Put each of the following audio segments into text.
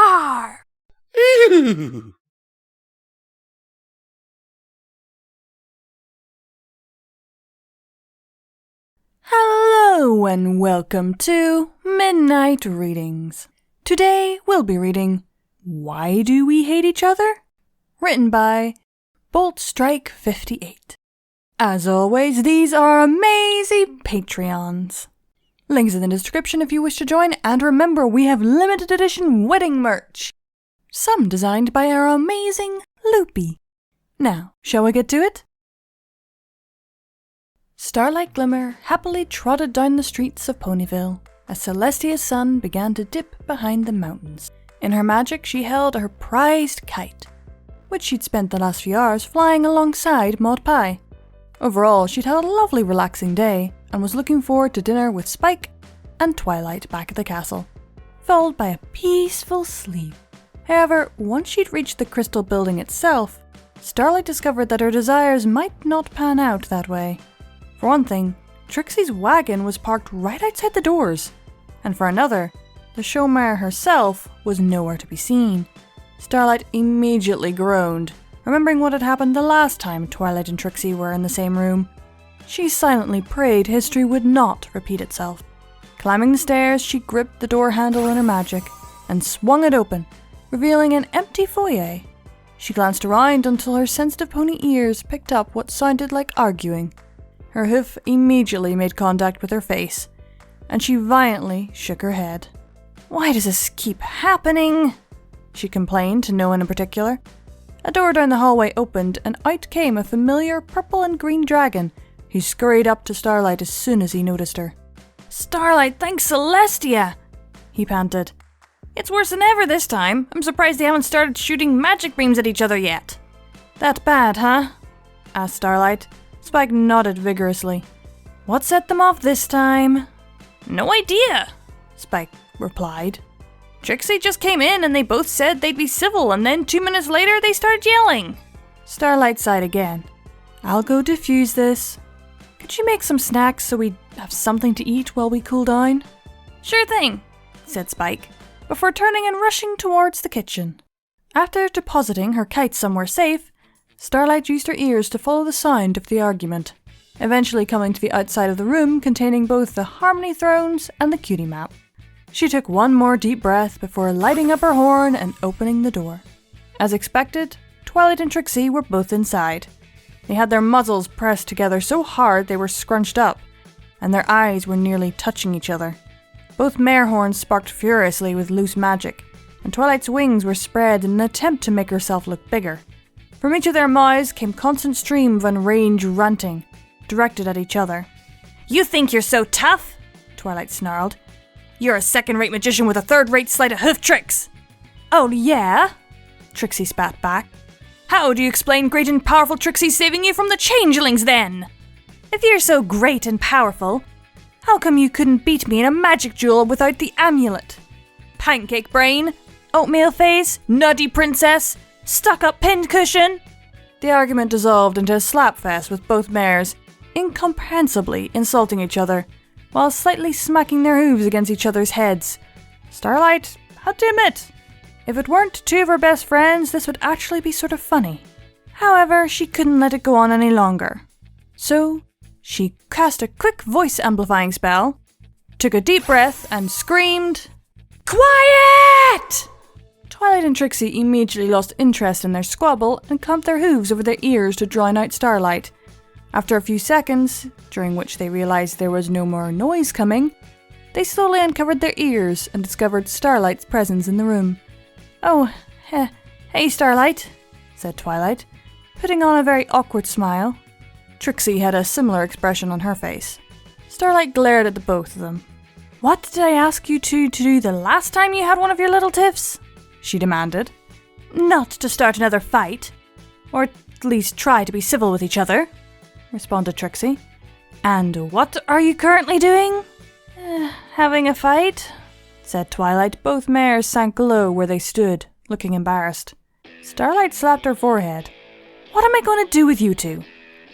Rawr! Ew. Hello and welcome to Midnight Readings. Today we'll be reading Why Do We Hate Each Other? Written by Boltstrike58. As always, these are amazing Patreons. Links in the description if you wish to join, and remember we have limited edition wedding merch. Some designed by our amazing Loopy. Now, shall we get to it? Starlight Glimmer happily trotted down the streets of Ponyville as Celestia's sun began to dip behind the mountains. In her magic, she held her prized kite, which she'd spent the last few hours flying alongside Maud Pie. Overall, she'd had a lovely relaxing day and was looking forward to dinner with Spike and Twilight back at the castle, followed by a peaceful sleep. However, once she'd reached the crystal building itself, Starlight discovered that her desires might not pan out that way. For one thing, Trixie's wagon was parked right outside the doors, and for another, the showmare herself was nowhere to be seen. Starlight immediately groaned, remembering what had happened the last time Twilight and Trixie were in the same room. She silently prayed history would not repeat itself. Climbing the stairs, she gripped the door handle in her magic and swung it open, revealing an empty foyer. She glanced around until her sensitive pony ears picked up what sounded like arguing. Her hoof immediately made contact with her face, and she violently shook her head. "Why does this keep happening?" she complained to no one in particular. A door down the hallway opened, and out came a familiar purple and green dragon, who scurried up to Starlight as soon as he noticed her. "Starlight, thanks Celestia!" he panted. "It's worse than ever this time. I'm surprised they haven't started shooting magic beams at each other yet." "That bad, huh?" asked Starlight. Spike nodded vigorously. "What set them off this time?" "No idea," Spike replied. "Trixie just came in and they both said they'd be civil, and then 2 minutes later they started yelling." Starlight sighed again. "I'll go defuse this. Could you make some snacks so we have something to eat while we cool down?" "Sure thing," said Spike, before turning and rushing towards the kitchen. After depositing her kite somewhere safe, Starlight used her ears to follow the sound of the argument, eventually coming to the outside of the room containing both the Harmony Thrones and the Cutie Map. She took one more deep breath before lighting up her horn and opening the door. As expected, Twilight and Trixie were both inside. They had their muzzles pressed together so hard they were scrunched up, and their eyes were nearly touching each other. Both mare horns sparked furiously with loose magic, and Twilight's wings were spread in an attempt to make herself look bigger. From each of their mouths came constant stream of enraged ranting, directed at each other. "You think you're so tough?" Twilight snarled. "You're a second-rate magician with a third-rate sleight of hoof tricks." "Oh yeah?" Trixie spat back. "How do you explain great and powerful Trixie saving you from the changelings then? If you're so great and powerful, how come you couldn't beat me in a magic duel without the amulet? Pancake brain, oatmeal face, nutty princess, stuck-up pincushion." The argument dissolved into a slapfest with both mares incomprehensibly insulting each other, while slightly smacking their hooves against each other's heads. Starlight had to admit, if it weren't two of her best friends, this would actually be sort of funny. However, she couldn't let it go on any longer. So, she cast a quick voice-amplifying spell, took a deep breath, and screamed, "Quiet!" Twilight and Trixie immediately lost interest in their squabble and clamped their hooves over their ears to drown out Starlight. After a few seconds, during which they realised there was no more noise coming, they slowly uncovered their ears and discovered Starlight's presence in the room. "Oh, hey Starlight," said Twilight, putting on a very awkward smile. Trixie had a similar expression on her face. Starlight glared at the both of them. "What did I ask you to do the last time you had one of your little tiffs?" she demanded. "Not to start another fight, or at least try to be civil with each other," responded Trixie. "And what are you currently doing?" Having a fight," said Twilight. Both mares sank low where they stood, looking embarrassed. Starlight slapped her forehead. "What am I going to do with you two?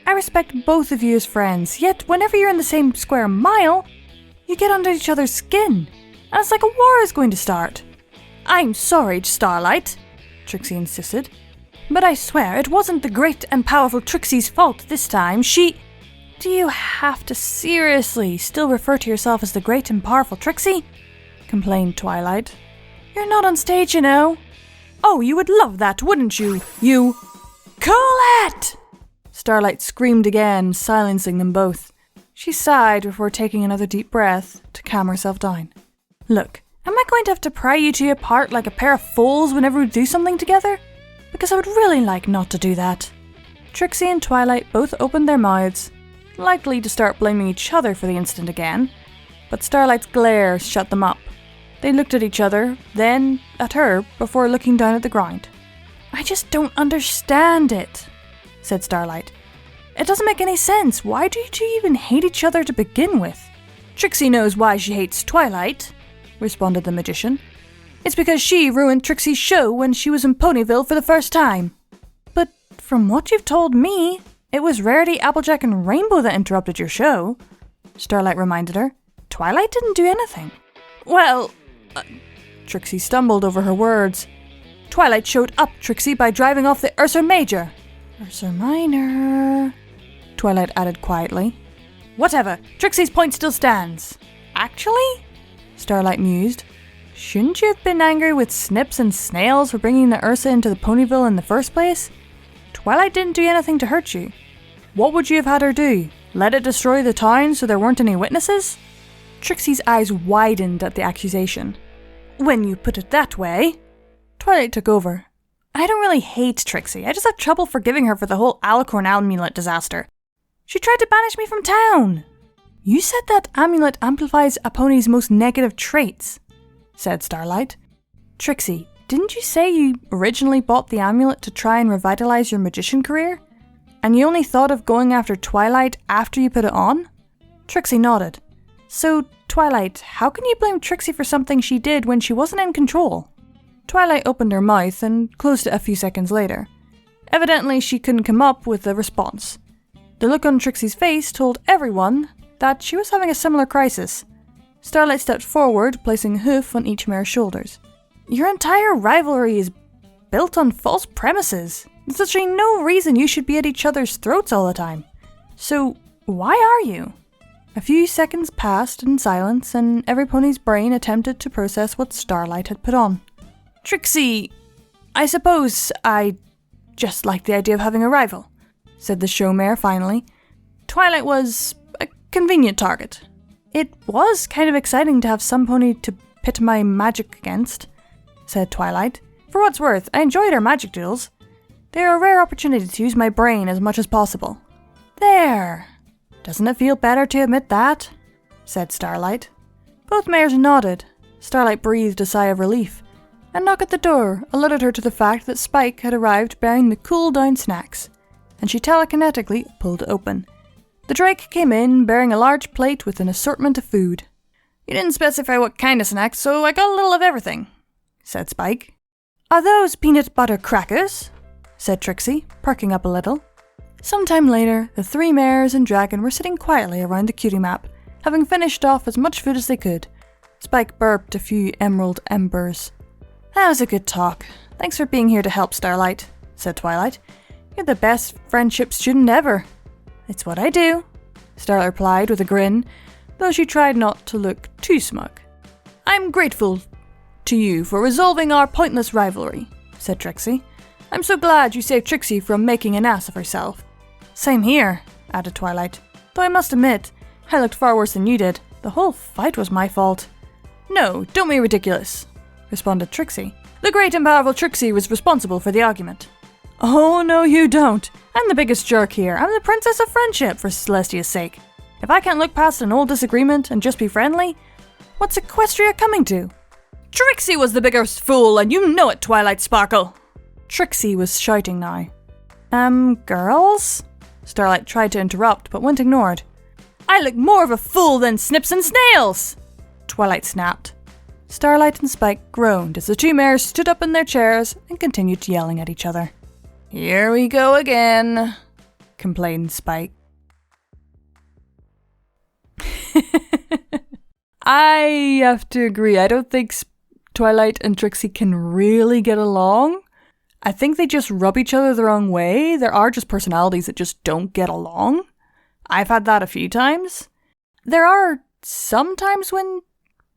I respect both of you as friends, yet whenever you're in the same square mile, you get under each other's skin, and it's like a war is going to start. I'm sorry, Starlight, Trixie insisted. But I swear it wasn't the great and powerful Trixie's fault this time. Do you have to seriously still refer to yourself as the great and powerful Trixie? Complained Twilight. You're not on stage, you know. Oh, you would love that, wouldn't you? You... Coulthard! Starlight screamed again, silencing them both. She sighed before taking another deep breath to calm herself down. Look, am I going to have to pry you two apart like a pair of fools whenever we do something together? Because I would really like not to do that. Trixie and Twilight both opened their mouths, likely to start blaming each other for the incident again, but Starlight's glare shut them up. They looked at each other, then at her, before looking down at the ground. I just don't understand it, said Starlight. It doesn't make any sense. Why do you two even hate each other to begin with? Trixie knows why she hates Twilight, responded the magician. It's because she ruined Trixie's show when she was in Ponyville for the first time. But from what you've told me, it was Rarity, Applejack and Rainbow that interrupted your show, Starlight reminded her. Twilight didn't do anything. Well, Trixie stumbled over her words. Twilight showed up Trixie by driving off the Ursa Major. Ursa Minor, Twilight added quietly. Whatever, Trixie's point still stands. Actually, Starlight mused, shouldn't you have been angry with Snips and Snails for bringing the Ursa into the Ponyville in the first place? Twilight didn't do anything to hurt you. What would you have had her do? Let it destroy the town so there weren't any witnesses? Trixie's eyes widened at the accusation. When you put it that way... Twilight took over. I don't really hate Trixie. I just have trouble forgiving her for the whole Alicorn amulet disaster. She tried to banish me from town. You said that amulet amplifies a pony's most negative traits, said Starlight. Trixie, didn't you say you originally bought the amulet to try and revitalize your magician career? And you only thought of going after Twilight after you put it on? Trixie nodded. So, Twilight, how can you blame Trixie for something she did when she wasn't in control? Twilight opened her mouth and closed it a few seconds later. Evidently, she couldn't come up with a response. The look on Trixie's face told everyone that she was having a similar crisis. Starlight stepped forward, placing a hoof on each mare's shoulders. Your entire rivalry is built on false premises. There's literally no reason you should be at each other's throats all the time. So, why are you? A few seconds passed in silence, and every pony's brain attempted to process what Starlight had put on. Trixie, I suppose I just like the idea of having a rival, said the show mare finally. Twilight was a convenient target. It was kind of exciting to have some pony to pit my magic against, said Twilight. For what's worth, I enjoyed our magic duels. They are a rare opportunity to use my brain as much as possible. There! Doesn't it feel better to admit that? Said Starlight. Both mares nodded. Starlight breathed a sigh of relief. A knock at the door alerted her to the fact that Spike had arrived bearing the cool-down snacks, and she telekinetically pulled it open. The Drake came in bearing a large plate with an assortment of food. You didn't specify what kind of snacks, so I got a little of everything, said Spike. Are those peanut butter crackers? Said Trixie, perking up a little. Sometime later, the three mares and dragon were sitting quietly around the cutie map, having finished off as much food as they could. Spike burped a few emerald embers. That was a good talk. Thanks for being here to help, Starlight, said Twilight. You're the best friendship student ever. It's what I do, Starlight replied with a grin, though she tried not to look too smug. I'm grateful to you for resolving our pointless rivalry, said Trixie. I'm so glad you saved Trixie from making an ass of herself. Same here, added Twilight. Though I must admit, I looked far worse than you did. The whole fight was my fault. No, don't be ridiculous, responded Trixie. The great and powerful Trixie was responsible for the argument. Oh, no you don't. I'm the biggest jerk here. I'm the princess of friendship, for Celestia's sake. If I can't look past an old disagreement and just be friendly, what's Equestria coming to? Trixie was the biggest fool, and you know it, Twilight Sparkle. Trixie was shouting now. Girls? Starlight tried to interrupt, but went ignored. I look more of a fool than Snips and Snails! Twilight snapped. Starlight and Spike groaned as the two mares stood up in their chairs and continued yelling at each other. Here we go again, complained Spike. I have to agree, I don't think Twilight and Trixie can really get along. I think they just rub each other the wrong way. There are just personalities that just don't get along. I've had that a few times. There are some times when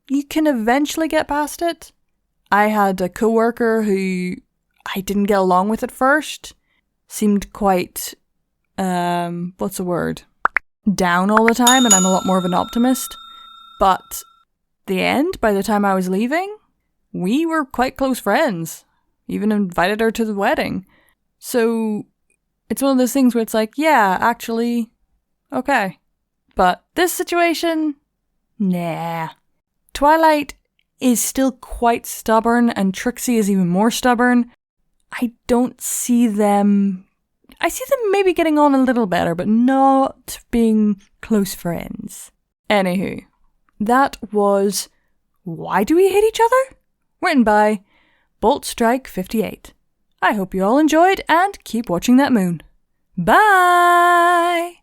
you can eventually get past it. I had a coworker who I didn't get along with at first. Seemed quite, what's the word? Down all the time, and I'm a lot more of an optimist. But the end, by the time I was leaving, we were quite close friends. Even invited her to the wedding. So it's one of those things where it's like, yeah, actually, okay. But this situation, nah. Twilight is still quite stubborn, and Trixie is even more stubborn. I don't see them... I see them maybe getting on a little better, but not being close friends. Anywho, that was Why Do We Hate Each Other? Written by Boltstrike58. I hope you all enjoyed, and keep watching that moon. Bye!